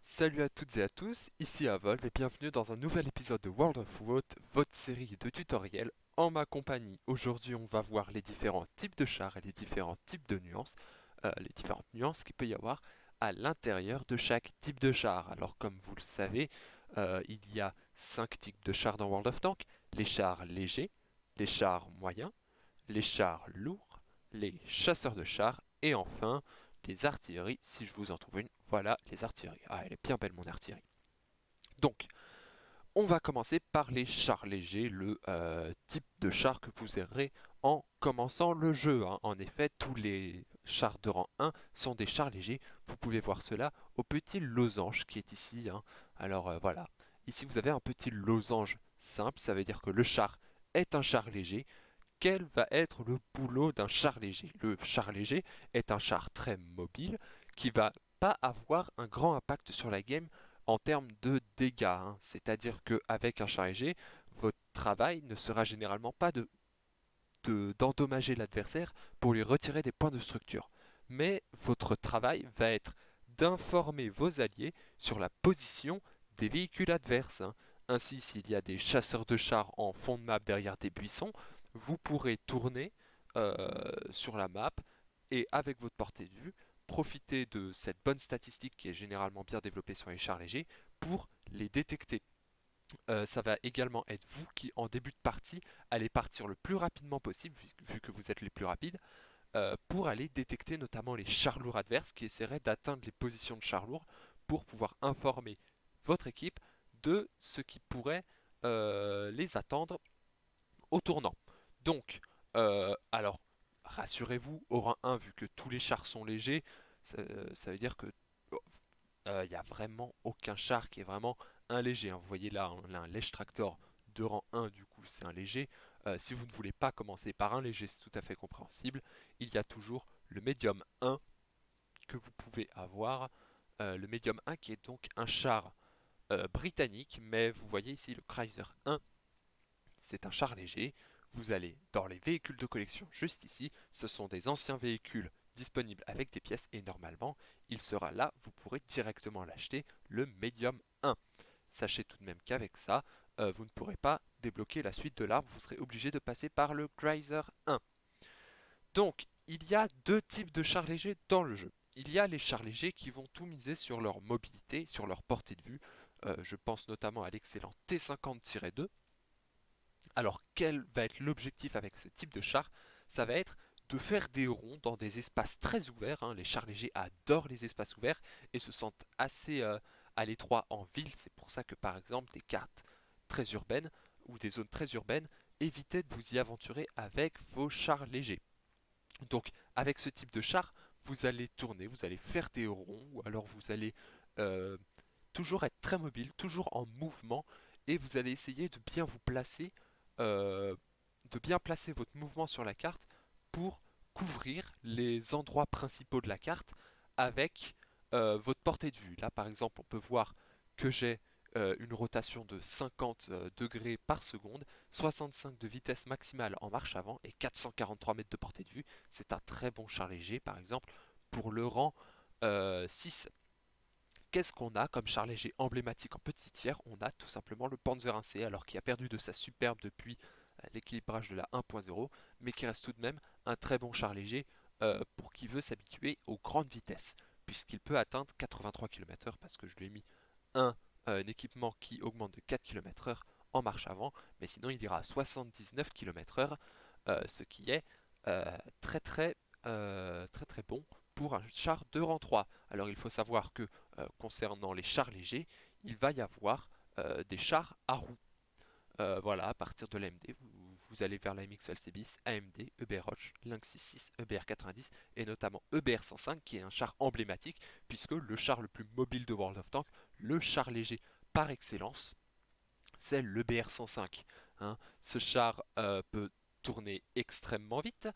Salut à toutes et à tous, ici Avolve et bienvenue dans un nouvel épisode de World of Warcraft, votre série de tutoriels en ma compagnie. Aujourd'hui, on va voir les différents types de chars et les différents types de nuances, les différentes nuances qu'il peut y avoir à l'intérieur de chaque type de char. Alors, comme vous le savez, il y a 5 types de chars dans World of Tanks, les chars légers, les chars moyens, les chars lourds, les chasseurs de chars et enfin les artilleries, si je vous en trouve une. Voilà les artilleries. Ah, elle est bien belle mon artillerie. Donc, on va commencer par les chars légers, le type de char que vous aurez en commençant le jeu, hein. En effet, tous les chars de rang 1 sont des chars légers. Vous pouvez voir cela au petit losange qui est ici, hein. Alors voilà, ici vous avez un petit losange simple, ça veut dire que le char est un char léger. Quel va être le boulot d'un char léger? Le char léger est un char très mobile qui va pas avoir un grand impact sur la game en termes de dégâts, hein. C'est-à-dire qu'avec un char léger, votre travail ne sera généralement pas d'endommager l'adversaire pour lui retirer des points de structure. Mais votre travail va être d'informer vos alliés sur la position des véhicules adverses, hein. Ainsi, s'il y a des chasseurs de chars en fond de map derrière des buissons, vous pourrez tourner sur la map et avec votre portée de vue, profiter de cette bonne statistique qui est généralement bien développée sur les chars légers pour les détecter. Ça va également être vous qui, en début de partie, allez partir le plus rapidement possible, vu que vous êtes les plus rapides, pour aller détecter notamment les chars lourds adverses qui essaieraient d'atteindre les positions de chars lourds pour pouvoir informer votre équipe de ce qui pourrait les attendre au tournant. Donc, alors, rassurez-vous, au rang 1, vu que tous les chars sont légers, ça veut dire que il n'y a vraiment aucun char qui est vraiment un léger, hein. Vous voyez là, on a un Lèche Tractor de rang 1, du coup c'est un léger. Si vous ne voulez pas commencer par un léger, c'est tout à fait compréhensible. Il y a toujours le Medium 1 que vous pouvez avoir. Le Medium 1 qui est donc un char britannique, mais vous voyez ici le Chrysler 1, c'est un char léger. Vous allez dans les véhicules de collection juste ici. Ce sont des anciens véhicules disponibles avec des pièces et normalement il sera là, vous pourrez directement l'acheter, le Medium 1. Sachez tout de même qu'avec ça, vous ne pourrez pas débloquer la suite de l'arbre, vous serez obligé de passer par le Chrysler 1. Donc, il y a deux types de chars légers dans le jeu. Il y a les chars légers qui vont tout miser sur leur mobilité, sur leur portée de vue. Je pense notamment à l'excellent T50-2. Alors, quel va être l'objectif avec ce type de char? Ça va être de faire des ronds dans des espaces très ouverts, hein. Les chars légers adorent les espaces ouverts et se sentent assez à l'étroit en ville. C'est pour ça que, par exemple, des cartes très urbaines ou des zones très urbaines, évitez de vous y aventurer avec vos chars légers. Donc, avec ce type de char, vous allez tourner, vous allez faire des ronds, ou alors vous allez euh, toujours être très mobile, toujours en mouvement, et vous allez essayer de bien vous placer, euh, de bien placer votre mouvement sur la carte pour couvrir les endroits principaux de la carte avec votre portée de vue. Là, par exemple, on peut voir que j'ai une rotation de 50 degrés par seconde, 65 de vitesse maximale en marche avant et 443 mètres de portée de vue. C'est un très bon char léger, par exemple, pour le rang 6. Qu'est-ce qu'on a comme char léger emblématique en petit tiers? On a tout simplement le Panzer 1C, alors qui a perdu de sa superbe depuis l'équilibrage de la 1.0, mais qui reste tout de même un très bon char léger pour qui veut s'habituer aux grandes vitesses, puisqu'il peut atteindre 83 km/h, parce que je lui ai mis un équipement qui augmente de 4 km/h en marche avant, mais sinon il ira à 79 km/h, ce qui est très très très bon pour un char de rang 3. Alors il faut savoir que concernant les chars légers, il va y avoir des chars à roues. Voilà, à partir de l'AMD, vous allez vers la MX LCBIS, AMD, EBR Roche, Lynx 66, EBR 90 et notamment EBR 105 qui est un char emblématique puisque le char le plus mobile de World of Tanks, le char léger par excellence, c'est l'EBR 105, hein. Ce char peut tourner extrêmement vite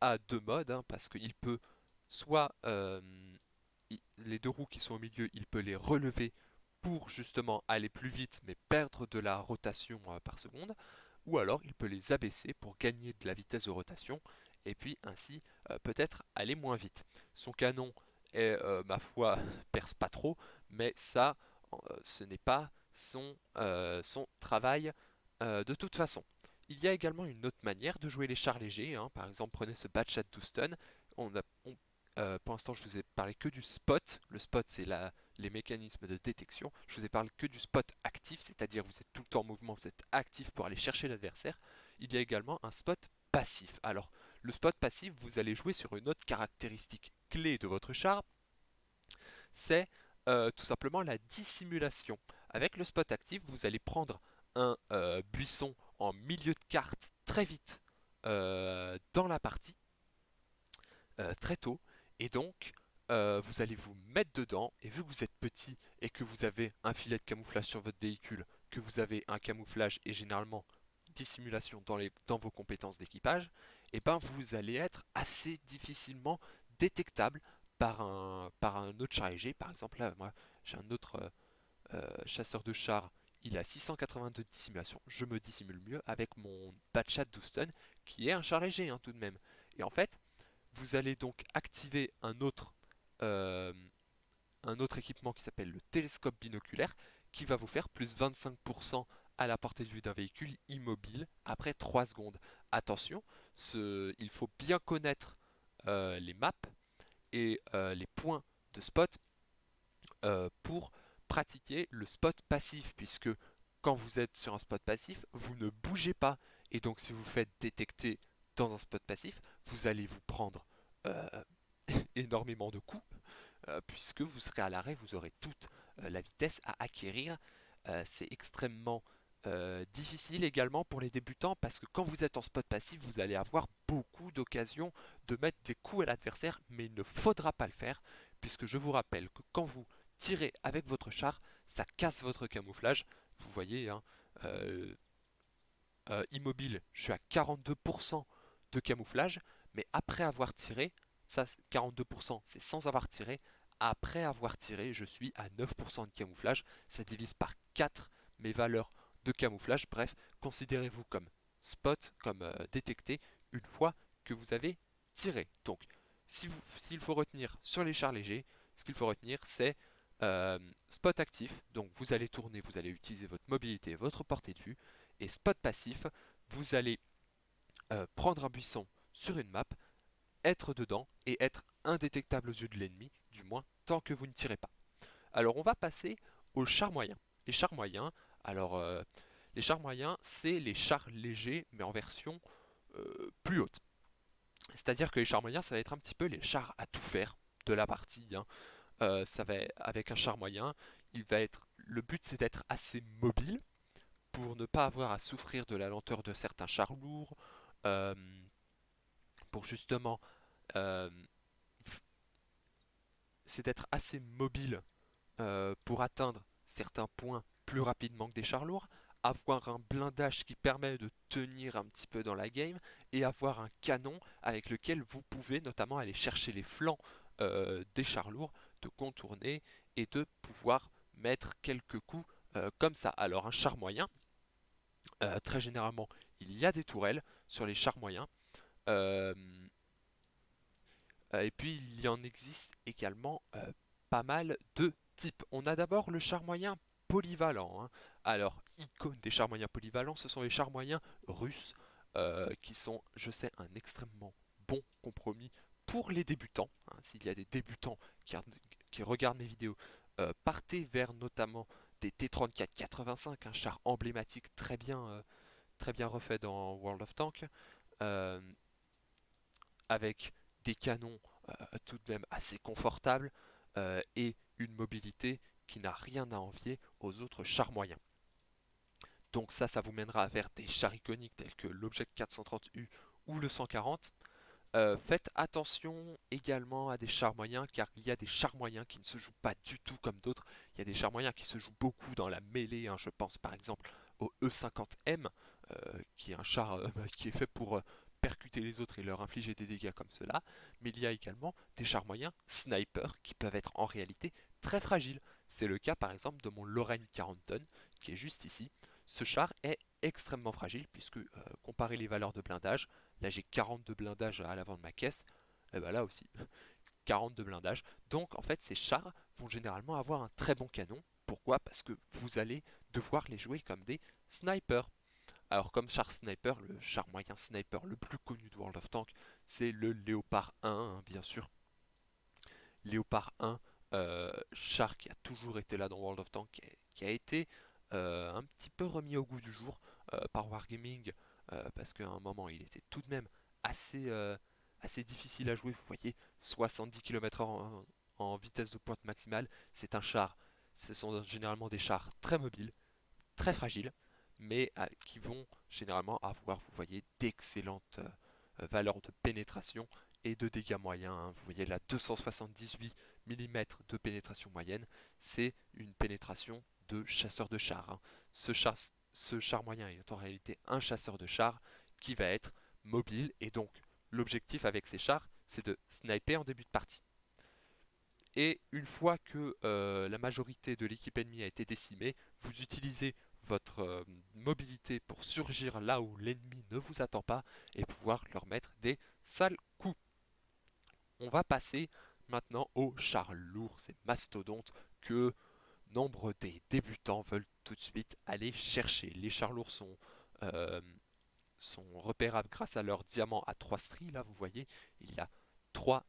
à deux modes, hein, parce qu'il peut soit les deux roues qui sont au milieu, il peut les relever pour justement aller plus vite mais perdre de la rotation par seconde, ou alors il peut les abaisser pour gagner de la vitesse de rotation et puis ainsi peut-être aller moins vite. Son canon est, ma foi, perce pas trop, mais ça, ce n'est pas son travail de toute façon. Il y a également une autre manière de jouer les chars légers, hein. Par exemple, prenez ce Batchat Houston. Pour l'instant, je vous ai parlé que du spot. Le spot, c'est les mécanismes de détection. Je vous ai parlé que du spot actif, c'est-à-dire vous êtes tout le temps en mouvement, vous êtes actif pour aller chercher l'adversaire. Il y a également un spot passif. Alors, le spot passif, vous allez jouer sur une autre caractéristique clé de votre char, c'est tout simplement la dissimulation. Avec le spot actif, vous allez prendre un buisson en milieu de carte très vite dans la partie, très tôt, et donc vous allez vous mettre dedans, et vu que vous êtes petit et que vous avez un filet de camouflage sur votre véhicule, que vous avez un camouflage et généralement dissimulation dans vos compétences d'équipage, et ben vous allez être assez difficilement détectable par un autre char léger. Par exemple, là, moi, j'ai un autre chasseur de chars, il a 682 de dissimulation. Je me dissimule mieux avec mon Batchat Houston, qui est un char léger hein, tout de même. Et en fait, vous allez donc activer euh, un autre équipement qui s'appelle le télescope binoculaire, qui va vous faire plus 25% à la portée de vue d'un véhicule immobile après 3 secondes. Attention, il faut bien connaître les maps et les points de spot pour pratiquer le spot passif, puisque quand vous êtes sur un spot passif, vous ne bougez pas. Et donc si vous faites détecter dans un spot passif, vous allez vous prendre euh, énormément de coups, puisque vous serez à l'arrêt, vous aurez toute la vitesse à acquérir. C'est extrêmement difficile également pour les débutants, parce que quand vous êtes en spot passif, vous allez avoir beaucoup d'occasions de mettre des coups à l'adversaire, mais il ne faudra pas le faire, puisque je vous rappelle que quand vous tirez avec votre char, ça casse votre camouflage. Vous voyez, hein, euh, immobile, je suis à 42% de camouflage, mais après avoir tiré, ça 42% c'est sans avoir tiré, après avoir tiré, je suis à 9% de camouflage, ça divise par 4 mes valeurs de camouflage, bref, considérez-vous comme spot, comme détecté, une fois que vous avez tiré. Donc, s'il faut retenir sur les chars légers, ce qu'il faut retenir c'est euh, spot actif, donc vous allez tourner, vous allez utiliser votre mobilité, votre portée de vue, et spot passif, vous allez prendre un buisson sur une map, être dedans et être indétectable aux yeux de l'ennemi, du moins tant que vous ne tirez pas. Alors on va passer aux chars moyens. Les chars moyens, alors les chars moyens, c'est les chars légers mais en version plus haute. C'est-à-dire que les chars moyens, ça va être un petit peu les chars à tout faire de la partie, hein. Ça va avec un char moyen, le but c'est d'être assez mobile pour ne pas avoir à souffrir de la lenteur de certains chars lourds, euh, pour justement, euh, c'est d'être assez mobile pour atteindre certains points plus rapidement que des chars lourds, avoir un blindage qui permet de tenir un petit peu dans la game, et avoir un canon avec lequel vous pouvez notamment aller chercher les flancs des chars lourds, de contourner et de pouvoir mettre quelques coups comme ça. Alors un char moyen, très généralement, il y a des tourelles sur les chars moyens. Euh, et puis il y en existe également pas mal de types. On a d'abord le char moyen polyvalent, hein. Alors, icône des chars moyens polyvalents, ce sont les chars moyens russes, qui sont, je sais, un extrêmement bon compromis pour les débutants, hein. S'il y a des débutants qui regardent mes vidéos, partez vers notamment des T-34-85, un char emblématique très bien refait dans World of Tanks, euh, avec des canons tout de même assez confortables et une mobilité qui n'a rien à envier aux autres chars moyens. Donc ça vous mènera vers des chars iconiques tels que l'Object 430U ou le 140. Faites attention également à des chars moyens, car il y a des chars moyens qui ne se jouent pas du tout comme d'autres. Il y a des chars moyens qui se jouent beaucoup dans la mêlée, hein. Je pense par exemple au E50M, qui est un char qui est fait pour percuter les autres et leur infliger des dégâts comme cela. Mais il y a également des chars moyens sniper qui peuvent être en réalité très fragiles. C'est le cas par exemple de mon Lorraine 40 tonnes, qui est juste ici. Ce char est extrêmement fragile, puisque comparé les valeurs de blindage, là j'ai 40 de blindage à l'avant de ma caisse, et ben là aussi, 40 de blindage. Donc en fait ces chars vont généralement avoir un très bon canon. Pourquoi? Parce que vous allez devoir les jouer comme des snipers. Alors comme char sniper, le char moyen sniper le plus connu de World of Tanks, c'est le Léopard 1, hein, bien sûr. Léopard 1, char qui a toujours été là dans World of Tanks, qui a été un petit peu remis au goût du jour par Wargaming, parce qu'à un moment il était tout de même assez difficile à jouer. Vous voyez, 70 km/h en vitesse de pointe maximale, c'est un char. Ce sont généralement des chars très mobiles, très fragiles, mais qui vont généralement avoir, vous voyez, d'excellentes valeurs de pénétration et de dégâts moyens, hein. Vous voyez là, 278 mm de pénétration moyenne, c'est une pénétration de chasseur de char, hein. Ce char moyen est en réalité un chasseur de char qui va être mobile, et donc l'objectif avec ces chars, c'est de sniper en début de partie. Et une fois que la majorité de l'équipe ennemie a été décimée, vous utilisez votre mobilité pour surgir là où l'ennemi ne vous attend pas et pouvoir leur mettre des sales coups. On va passer maintenant aux chars lourds, ces mastodontes que nombre des débutants veulent tout de suite aller chercher. Les chars lourds euh, sont repérables grâce à leur diamant à 3 stries. Là, vous voyez, il y a 3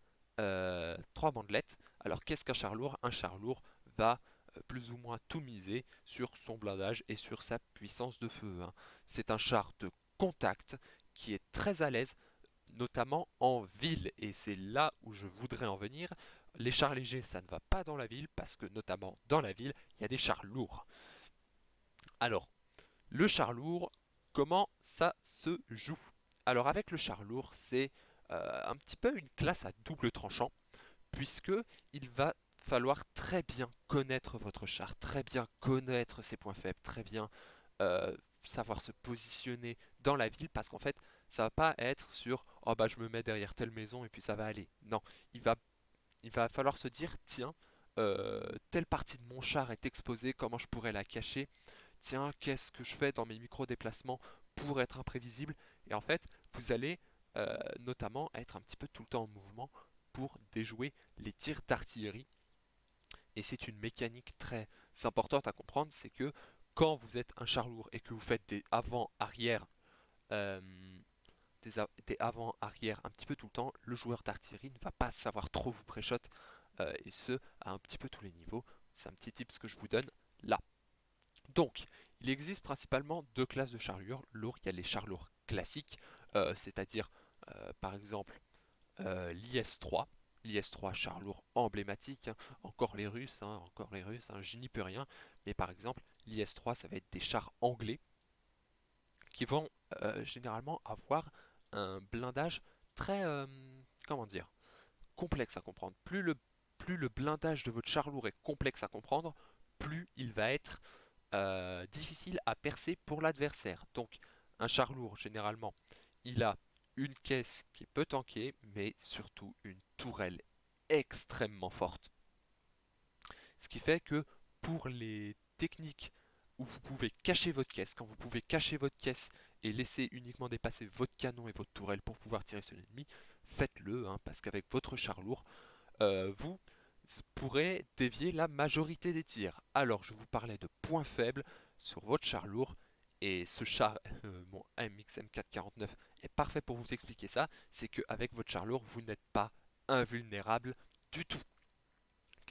bandelettes. Alors, qu'est-ce qu'un char lourd? Un char lourd va plus ou moins tout miser sur son blindage et sur sa puissance de feu, hein. C'est un char de contact qui est très à l'aise, notamment en ville. Et c'est là où je voudrais en venir. Les chars légers, ça ne va pas dans la ville, parce que notamment dans la ville, il y a des chars lourds. Alors, le char lourd, comment ça se joue? Alors avec le char lourd, c'est un petit peu une classe à double tranchant, puisque il va falloir très bien connaître votre char, très bien connaître ses points faibles, très bien euh, savoir se positionner dans la ville, parce qu'en fait, ça va pas être sur oh bah je me mets derrière telle maison et puis ça va aller. Non, il va, il va falloir se dire tiens, telle partie de mon char est exposée, comment je pourrais la cacher? Tiens, qu'est-ce que je fais dans mes micro-déplacements pour être imprévisible? Et en fait, vous allez notamment être un petit peu tout le temps en mouvement pour déjouer les tirs d'artillerie. Et c'est une mécanique très importante à comprendre, c'est que quand vous êtes un char lourd et que vous faites des avant-arrière, euh, des avant-arrière un petit peu tout le temps, le joueur d'artillerie ne va pas savoir trop vous pré-shot, et ce à un petit peu tous les niveaux. C'est un petit tip que je vous donne là. Donc, il existe principalement deux classes de chars lourds. Il y a les chars lourds classiques, c'est-à-dire par exemple l'IS-3. L'IS-3, char lourd emblématique, hein. Encore les Russes, hein, encore les Russes, hein, je n'y peux rien. Mais par exemple, l'IS-3, ça va être des chars anglais qui vont généralement avoir un blindage très, comment dire, complexe à comprendre. Plus le blindage de votre char lourd est complexe à comprendre, plus il va être difficile à percer pour l'adversaire. Donc un char lourd, généralement, il a une caisse qui peut tanker, mais surtout une tourelle extrêmement forte. Ce qui fait que pour les techniques où vous pouvez cacher votre caisse, quand vous pouvez cacher votre caisse et laisser uniquement dépasser votre canon et votre tourelle pour pouvoir tirer sur l'ennemi, faites-le, hein, parce qu'avec votre char lourd, vous pourrez dévier la majorité des tirs. Alors, je vous parlais de points faibles sur votre char lourd, et ce char, mon AMX M449, est parfait pour vous expliquer ça. C'est qu'avec votre char lourd, vous n'êtes pas invulnérable du tout.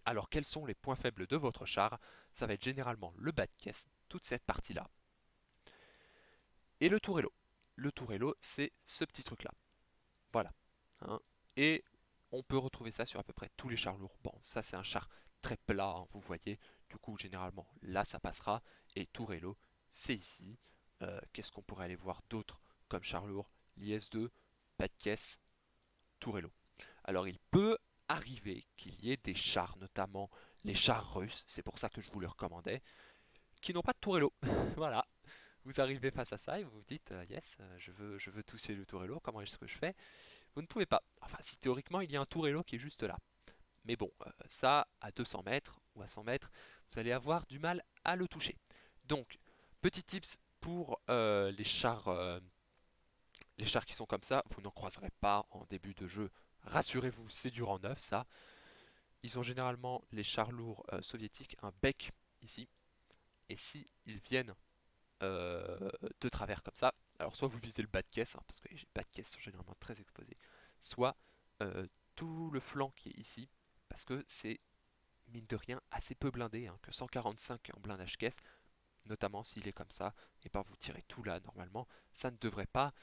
Alors, quels sont les points faibles de votre char? Ça va être généralement le bas de caisse, toute cette partie-là, et le tourello. Le tourello, c'est ce petit truc-là. Voilà, hein. Et on peut retrouver ça sur à peu près tous les chars lourds. Bon, ça c'est un char très plat, hein, vous voyez. Du coup, généralement, là ça passera. Et Tourello, c'est ici. Qu'est-ce qu'on pourrait aller voir d'autre comme char lourd? L'IS-2, pas de caisse, Tourello. Alors il peut arriver qu'il y ait des chars, notamment les chars russes, c'est pour ça que je vous le recommandais, qui n'ont pas de Tourello. Voilà. Vous arrivez face à ça et vous vous dites yes, je veux toucher le Tourello, comment est-ce que je fais? Vous ne pouvez pas. Enfin, si théoriquement il y a un Tourello qui est juste là. Mais bon, ça, à 200 mètres ou à 100 mètres, vous allez avoir du mal à le toucher. Donc, petit tips pour les chars qui sont comme ça, vous n'en croiserez pas en début de jeu rassurez-vous, c'est du rang neuf ça. Ils ont généralement, les chars lourds soviétiques, un bec ici. Et si ils viennent de travers comme ça, alors soit vous visez le bas de caisse, hein, parce que les bas de caisse sont généralement très exposés, soit euh, tout le flanc qui est ici, parce que c'est mine de rien assez peu blindé, hein, que 145 en blindage caisse, notamment s'il est comme ça, et ben vous tirez tout là normalement, ça ne devrait pas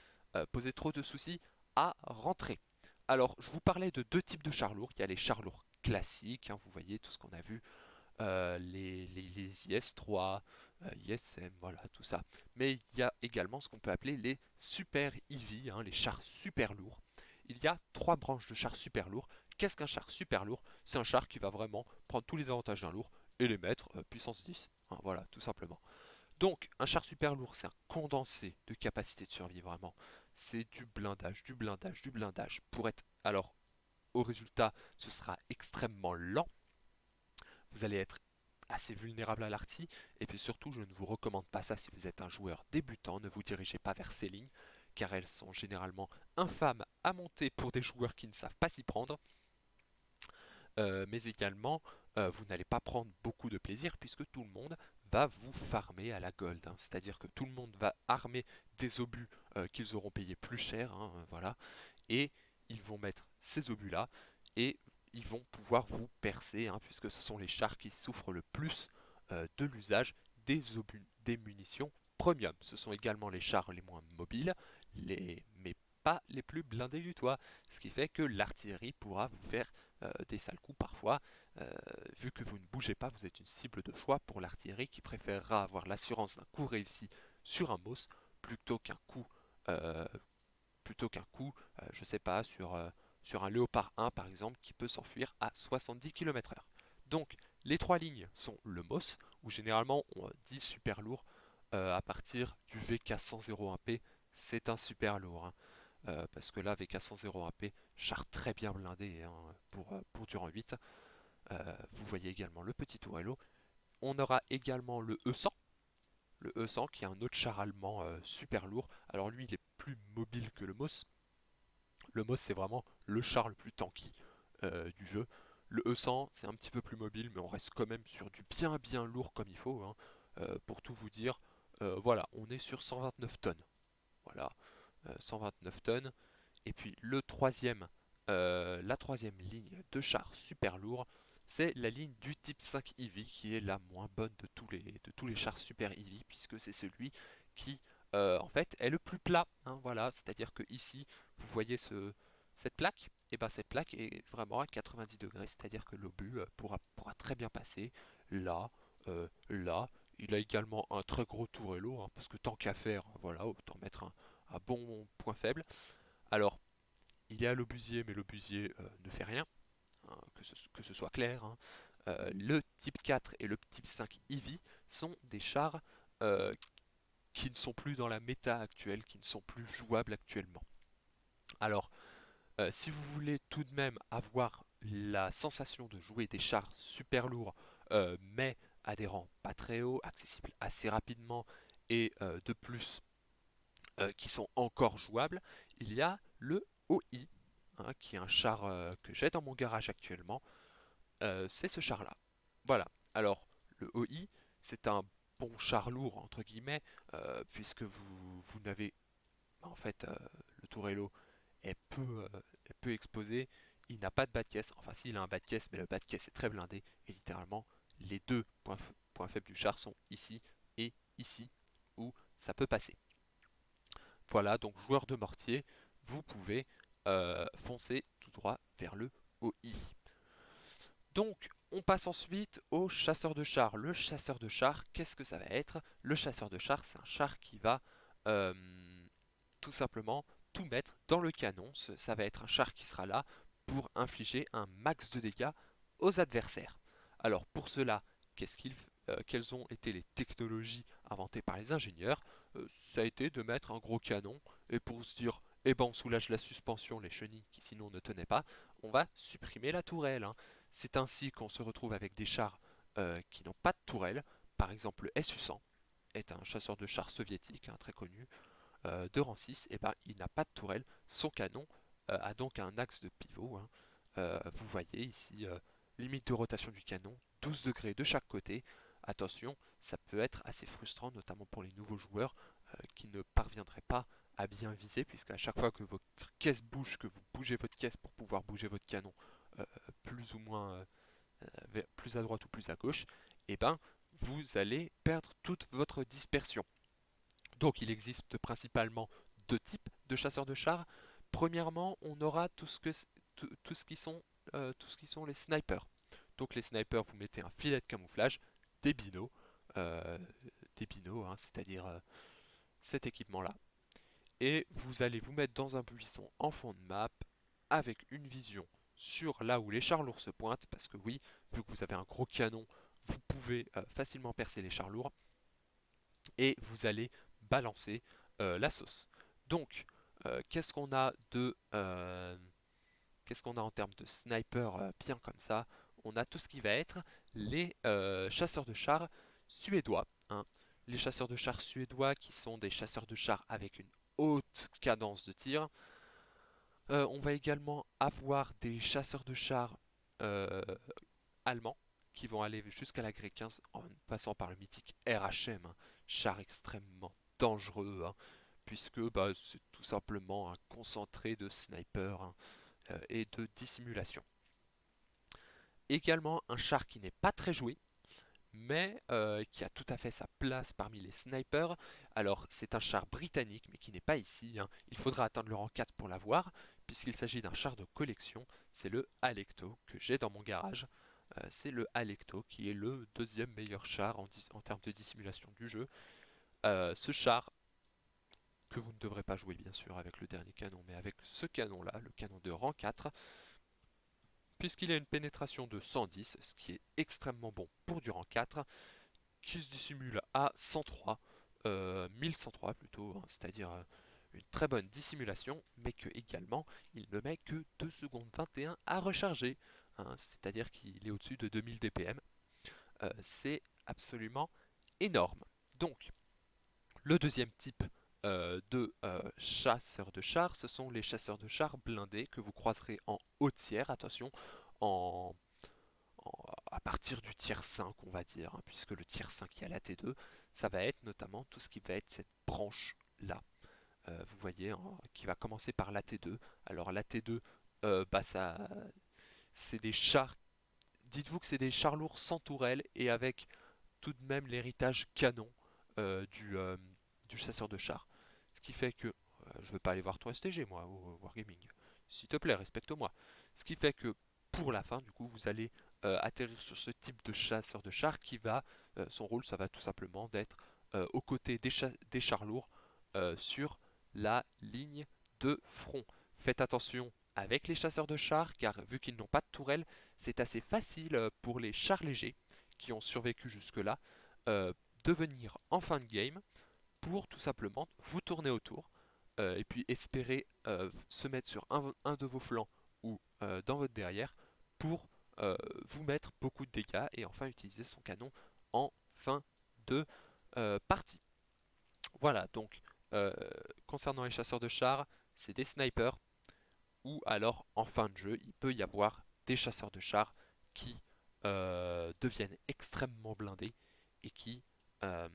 poser trop de soucis à rentrer. Alors je vous parlais de deux types de chars lourds, il y a les chars lourds classiques, hein, vous voyez tout ce qu'on a vu, les IS-3, ISM, voilà, tout ça. Mais il y a également ce qu'on peut appeler les super EV, hein, les chars super lourds. Il y a trois branches de chars super lourds. Qu'est-ce qu'un char super lourd? C'est un char qui va vraiment prendre tous les avantages d'un lourd et les mettre puissance 10. Hein, voilà, tout simplement. Donc, un char super lourd, c'est un condensé de capacité de survie, vraiment. C'est du blindage, du blindage, du blindage. Pour être. Alors, au résultat, ce sera extrêmement lent, vous allez être assez vulnérable à l'arty, et puis surtout je ne vous recommande pas ça si vous êtes un joueur débutant, ne vous dirigez pas vers ces lignes, car elles sont généralement infâmes à monter pour des joueurs qui ne savent pas s'y prendre, mais également vous n'allez pas prendre beaucoup de plaisir puisque tout le monde va vous farmer à la gold, hein. C'est-à-dire que tout le monde va armer des obus qu'ils auront payé plus cher, hein, voilà, et ils vont mettre ces obus là et ils vont pouvoir vous percer, hein, puisque ce sont les chars qui souffrent le plus de l'usage des obus, des munitions premium. Ce sont également les chars les moins mobiles, mais pas les plus blindés du toit, ce qui fait que l'artillerie pourra vous faire des sales coups parfois. Vu que vous ne bougez pas, vous êtes une cible de choix pour l'artillerie qui préférera avoir l'assurance d'un coup réussi sur un MOS plutôt qu'un coup euh, je sais pas, sur un Léopard 1 par exemple, qui peut s'enfuir à 70 km/h. Donc, les trois lignes sont le MOS, où généralement on dit super lourd, à partir du VK 101P, c'est un super lourd, hein. Parce que là, VK 101P, char très bien blindé, hein, pour du rang 8. Vous voyez également le petit tourello. On aura également le E100 qui est un autre char allemand super lourd. Alors lui, il est plus mobile que le MOS, le MOS, c'est vraiment le char le plus tanky du jeu. Le E100, c'est un petit peu plus mobile, mais on reste quand même sur du bien bien lourd comme il faut, hein. Pour tout vous dire, voilà, on est sur 129 tonnes. Voilà, 129 tonnes. Et puis la troisième ligne de chars super lourds, c'est la ligne du type 5 EV qui est la moins bonne de tous les chars super EV, puisque c'est celui qui en fait est le plus plat, hein, voilà, c'est-à-dire que ici vous voyez cette plaque, et ben cette plaque est vraiment à 90 degrés, c'est-à-dire que l'obus pourra très bien passer là, là. Il a également un très gros tourello, hein, parce que tant qu'à faire, voilà, autant mettre un bon point faible. Alors, il y a l'obusier, mais l'obusier ne fait rien, hein, que ce soit clair, hein. Le type 4 et le type 5 EV sont des chars euh, qui ne sont plus dans la méta actuelle, qui ne sont plus jouables actuellement. Alors, si vous voulez tout de même avoir la sensation de jouer des chars super lourds, mais à des rangs pas très hauts, accessibles assez rapidement, et de plus qui sont encore jouables, il y a le OI, hein, qui est un char que j'ai dans mon garage actuellement. C'est ce char-là. Voilà. Alors, le OI, c'est un bon char lourd, entre guillemets, puisque vous n'avez. En fait, le Tourello est peu exposé. Il n'a pas de bas de caisse. Enfin, si, il a un bas de caisse, mais le bas de caisse est très blindé. Et littéralement, les deux points faibles du char sont ici et ici, où ça peut passer. Voilà, donc joueur de mortier, vous pouvez foncer tout droit vers le OI. Donc, on passe ensuite au chasseur de chars. Le chasseur de chars, qu'est-ce que ça va être? Le chasseur de chars, c'est un char qui va euh, tout simplement tout mettre dans le canon. Ça va être un char qui sera là pour infliger un max de dégâts aux adversaires. Alors pour cela, quelles ont été les technologies inventées par les ingénieurs? Ça a été de mettre un gros canon et pour se dire, eh ben on soulage la suspension, les chenilles qui sinon ne tenaient pas, on va supprimer la tourelle, hein. C'est ainsi qu'on se retrouve avec des chars qui n'ont pas de tourelle. Par exemple, le Su-100 est un chasseur de chars soviétique, hein, très connu, de rang 6, et ben, il n'a pas de tourelle. Son canon a donc un axe de pivot, hein. Vous voyez ici, limite de rotation du canon, 12 degrés de chaque côté. Attention, ça peut être assez frustrant, notamment pour les nouveaux joueurs qui ne parviendraient pas à bien viser, puisque à chaque fois que votre caisse bouge, que vous bougez votre caisse pour pouvoir bouger votre canon plus ou moins plus à droite ou plus à gauche, et ben vous allez perdre toute votre dispersion. Donc il existe principalement deux types de chasseurs de chars. Premièrement, on aura tout ce qui sont les snipers. Donc les snipers, vous mettez un filet de camouflage, des binos, euh, hein, c'est-à-dire cet équipement-là, et vous allez vous mettre dans un buisson en fond de map avec une vision sur là où les chars lourds se pointent, parce que oui, vu que vous avez un gros canon, vous pouvez facilement percer les chars lourds, et vous allez balancer la sauce. Donc, qu'est-ce qu'on a qu'est-ce qu'on a en termes de sniper bien comme ça? On a tout ce qui va être les chasseurs de chars suédois, hein. Les chasseurs de chars suédois qui sont des chasseurs de chars avec une haute cadence de tir. On va également avoir des chasseurs de chars euh, allemands qui vont aller jusqu'à la gré 15 en passant par le mythique RHM, hein, char extrêmement dangereux, hein, puisque bah, c'est tout simplement un concentré de sniper, hein, et de dissimulation. Également un char qui n'est pas très joué, mais qui a tout à fait sa place parmi les snipers. Alors c'est un char britannique, mais qui n'est pas ici, hein. Il faudra atteindre le rang 4 pour l'avoir, puisqu'il s'agit d'un char de collection. C'est le Alecto que j'ai dans mon garage. C'est le Alecto qui est le deuxième meilleur char en termes de dissimulation du jeu. Ce char, que vous ne devrez pas jouer bien sûr avec le dernier canon, mais avec ce canon-là, le canon de rang 4, puisqu'il a une pénétration de 110, ce qui est extrêmement bon pour du rang 4, qui se dissimule à 103, 1103 plutôt, hein, c'est-à-dire une très bonne dissimulation, mais que également il ne met que 2 secondes 21 à recharger, hein, c'est-à-dire qu'il est au-dessus de 2000 DPM. C'est absolument énorme. Donc, le deuxième type de chasseurs de chars, ce sont les chasseurs de chars blindés que vous croiserez en haut tiers, attention, en, à partir du tiers 5, on va dire, hein, puisque le tiers 5 il y a la T2, ça va être notamment tout ce qui va être cette branche-là. Vous voyez, hein, qui va commencer par la T2. Alors la T2, bah c'est des chars, dites-vous que c'est des chars lourds sans tourelle et avec tout de même l'héritage canon euh, du, euh, du chasseur de chars. Ce qui fait que, je ne veux pas aller voir ton STG moi, au Wargaming, s'il te plaît, respecte-moi. Ce qui fait que pour la fin, du coup, vous allez atterrir sur ce type de chasseur de chars qui va, son rôle, ça va tout simplement d'être aux côtés des chars lourds sur la ligne de front. Faites attention avec les chasseurs de chars, car vu qu'ils n'ont pas de tourelle, c'est assez facile pour les chars légers qui ont survécu jusque-là euh, de venir en fin de game pour tout simplement vous tourner autour et puis espérer se mettre sur un de vos flancs ou dans votre derrière pour vous mettre beaucoup de dégâts et enfin utiliser son canon en fin de partie. Voilà, donc euh, concernant les chasseurs de chars, c'est des snipers ou alors en fin de jeu, il peut y avoir des chasseurs de chars qui deviennent extrêmement blindés et qui euh,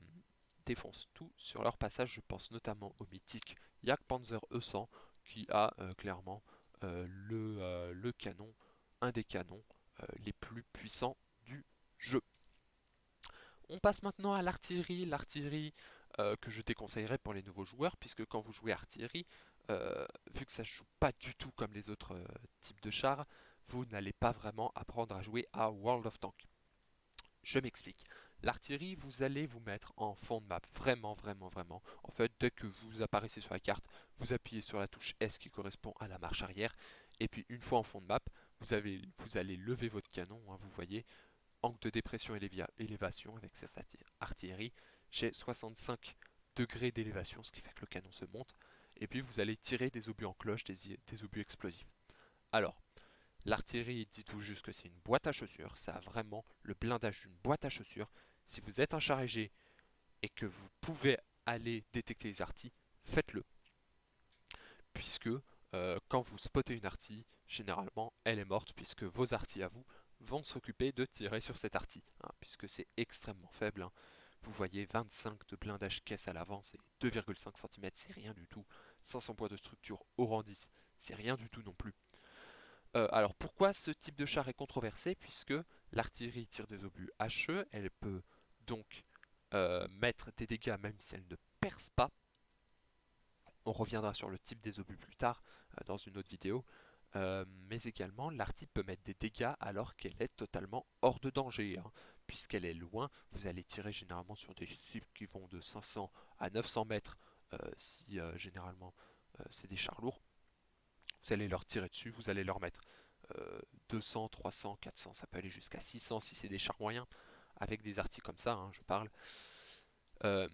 défoncent tout sur leur passage. Je pense notamment au mythique Jagdpanzer E100 qui a clairement le canon, un des canons les plus puissants du jeu. On passe maintenant à l'artillerie. L'artillerie que je déconseillerais pour les nouveaux joueurs, puisque quand vous jouez artillerie, vu que ça ne joue pas du tout comme les autres types de chars, vous n'allez pas vraiment apprendre à jouer à World of Tanks. Je m'explique. L'artillerie, vous allez vous mettre en fond de map, vraiment, vraiment, vraiment. En fait, dès que vous apparaissez sur la carte, vous appuyez sur la touche S qui correspond à la marche arrière, et puis une fois en fond de map, vous allez lever votre canon, hein, vous voyez, angle de dépression et élévation avec cette artillerie. J'ai 65 degrés d'élévation, ce qui fait que le canon se monte. Et puis vous allez tirer des obus en cloche, des obus explosifs. Alors, l'artillerie, dites-vous juste que c'est une boîte à chaussures. Ça a vraiment le blindage d'une boîte à chaussures. Si vous êtes un char léger et que vous pouvez aller détecter les artis, faites-le. Puisque quand vous spottez une artille, généralement elle est morte puisque vos artilles à vous vont s'occuper de tirer sur cette artille, hein, puisque c'est extrêmement faible, hein. Vous voyez 25 de blindage caisse à l'avant, c'est 2,5 cm, c'est rien du tout. 500 points de structure au rang 10, c'est rien du tout non plus. Alors pourquoi ce type de char est controversé? Puisque l'artillerie tire des obus HE, elle peut donc mettre des dégâts même si elle ne perce pas. On reviendra sur le type des obus plus tard dans une autre vidéo. Mais également, l'artille peut mettre des dégâts alors qu'elle est totalement hors de danger, hein. Puisqu'elle est loin, vous allez tirer généralement sur des cibles qui vont de 500 à 900 mètres si généralement c'est des chars lourds. Vous allez leur tirer dessus, vous allez leur mettre 200, 300, 400, ça peut aller jusqu'à 600 si c'est des chars moyens, avec des artilles comme ça, hein, je parle. Euh,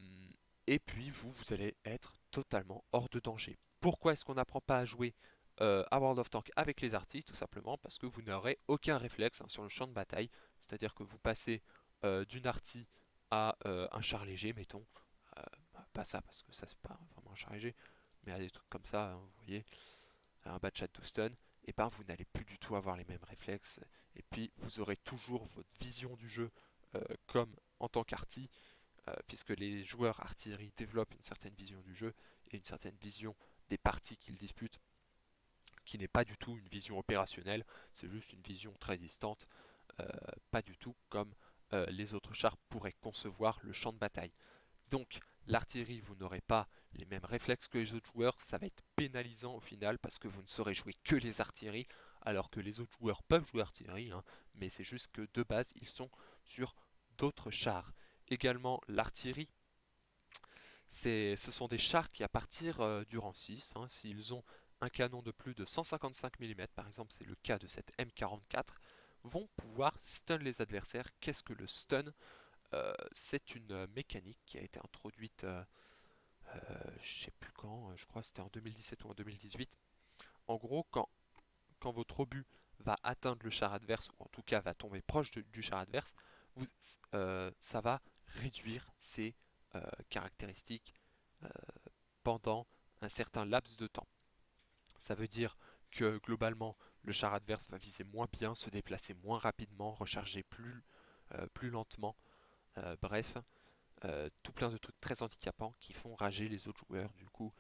et puis vous allez être totalement hors de danger. Pourquoi est-ce qu'on n'apprend pas à jouer à World of Tanks avec les artilles? Tout simplement parce que vous n'aurez aucun réflexe, hein, sur le champ de bataille. C'est-à-dire que vous passez d'une artille à un char léger, mettons. Euh, Pas ça, parce que ça c'est pas vraiment un char léger, mais à des trucs comme ça, hein, vous voyez, un Batchat Houston, et ben vous n'allez plus du tout avoir les mêmes réflexes. Et puis vous aurez toujours votre vision du jeu comme en tant qu'artille, puisque les joueurs artillerie développent une certaine vision du jeu et une certaine vision des parties qu'ils disputent, qui n'est pas du tout une vision opérationnelle, c'est juste une vision très distante, pas du tout comme les autres chars pourraient concevoir le champ de bataille. Donc l'artillerie, vous n'aurez pas les mêmes réflexes que les autres joueurs, ça va être pénalisant au final parce que vous ne saurez jouer que les artilleries, alors que les autres joueurs peuvent jouer artillerie, hein, mais c'est juste que de base ils sont sur d'autres chars. Également l'artillerie, ce sont des chars qui à partir du rang 6, hein, s'ils ont un canon de plus de 155 mm, par exemple c'est le cas de cette M44, vont pouvoir stun les adversaires. Qu'est-ce que le stun? C'est une mécanique qui a été introduite, je sais plus quand, je crois que c'était en 2017 ou en 2018. En gros, quand votre obus va atteindre le char adverse, ou en tout cas va tomber proche du char adverse, ça va réduire ses caractéristiques euh, pendant un certain laps de temps. Ça veut dire que globalement, le char adverse va viser moins bien, se déplacer moins rapidement, recharger plus lentement. Bref, tout plein de trucs très handicapants qui font rager les autres joueurs. Du coup,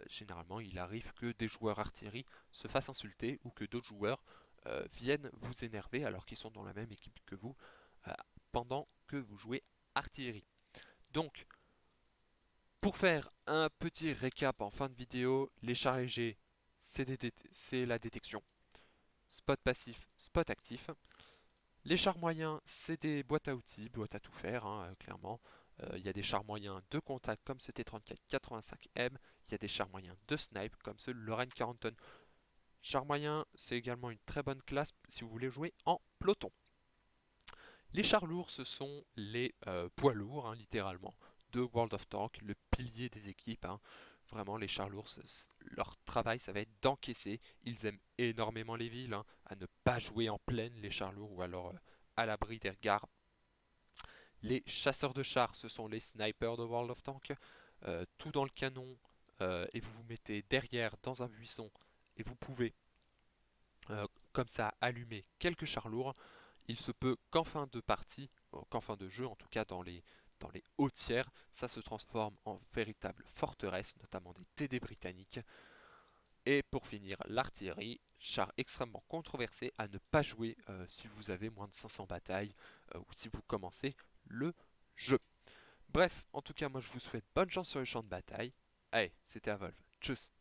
généralement, il arrive que des joueurs artillerie se fassent insulter ou que d'autres joueurs viennent vous énerver alors qu'ils sont dans la même équipe que vous euh, pendant que vous jouez artillerie. Donc, pour faire un petit récap en fin de vidéo, les chars légers, c'est la détection. Spot passif, spot actif. Les chars moyens, c'est des boîtes à outils, boîtes à tout faire, hein, clairement. Il y a des chars moyens de contact comme ce T-34-85M. Il y a des chars moyens de snipe comme ce Lorraine 40 tonnes. Char moyen, c'est également une très bonne classe si vous voulez jouer en peloton. Les chars lourds, ce sont les poids lourds, hein, littéralement, de World of Tanks, le pilier des équipes, hein. Vraiment, les chars lourds, leur travail, ça va être d'encaisser. Ils aiment énormément les villes, hein, à ne pas jouer en plaine, les chars lourds, ou alors à l'abri des regards. Les chasseurs de chars, ce sont les snipers de World of Tanks. Tout dans le canon, et vous vous mettez derrière dans un buisson, et vous pouvez, comme ça, allumer quelques chars lourds. Il se peut qu'en fin de partie, qu'en fin de jeu, en tout cas dans les hauts tiers, ça se transforme en véritable forteresse, notamment des TD britanniques. Et pour finir, l'artillerie, char extrêmement controversé à ne pas jouer si vous avez moins de 500 batailles ou si vous commencez le jeu. Bref, en tout cas, moi je vous souhaite bonne chance sur le champ de bataille. Allez, c'était Avolve. Tchuss!